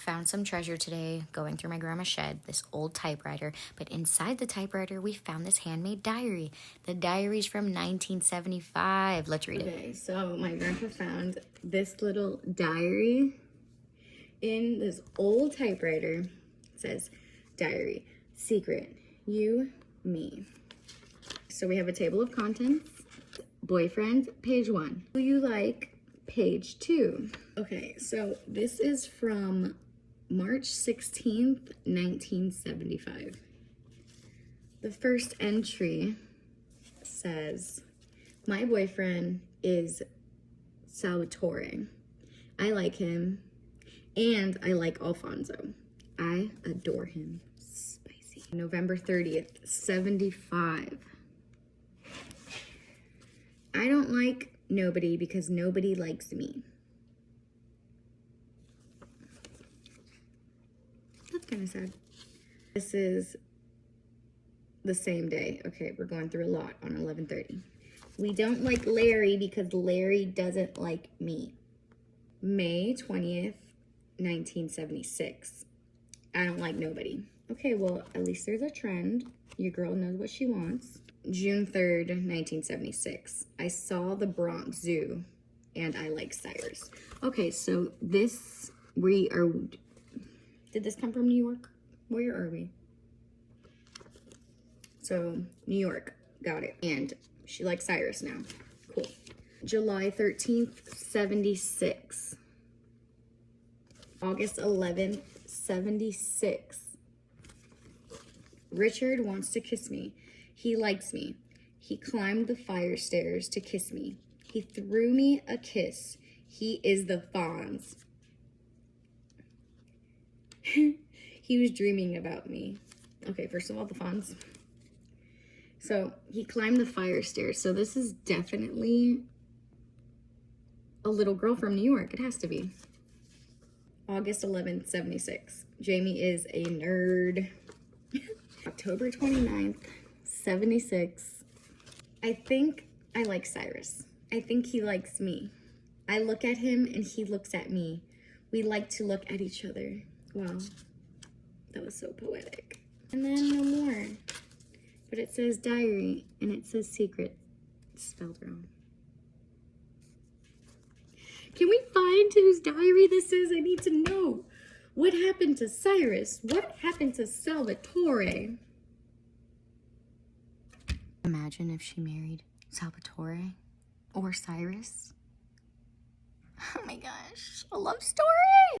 found some treasure today going through my grandma's shed, this old typewriter. But inside the typewriter, we found this handmade diary. The diary's from 1975. Let's read it. Okay, so my grandpa found this little diary in this old typewriter. It says, diary, secret, you, me. So we have a table of contents. Boyfriend, page 1. Who you like, page 2. Okay, so this is from March 16th, 1975. The first entry says, my boyfriend is Salvatore. I like him, and I like Alfonso. I adore him. Spicy. November 30th, 75. I don't like nobody because nobody likes me. That's kind of sad. This is the same day. Okay, we're going through a lot on 11/30. We don't like Larry because Larry doesn't like me. May 20th, 1976. I don't like nobody. Okay, well, at least there's a trend. Your girl knows what she wants. June 3rd, 1976. I saw the Bronx Zoo and I like Cyrus. Okay, so this, did this come from New York? Where are we? So, New York, got it. And she likes Cyrus now. Cool. July 13th, 76. August 11th, 76. Richard wants to kiss me. He likes me. He climbed the fire stairs to kiss me. He threw me a kiss. He is the Fonz. He was dreaming about me. Okay, first of all, the Fonz. So he climbed the fire stairs. So this is definitely a little girl from New York. It has to be. August 11th, 76. Jamie is a nerd. October 29th, 76. I think I like Cyrus. I think he likes me. I look at him and he looks at me. We like to look at each other. Wow, that was so poetic. And then no more. But it says diary and it says secret. It's spelled wrong. Can we find whose diary this is? I need to know. What happened to Cyrus? What happened to Salvatore? Imagine if she married Salvatore or Cyrus. Oh my gosh, a love story!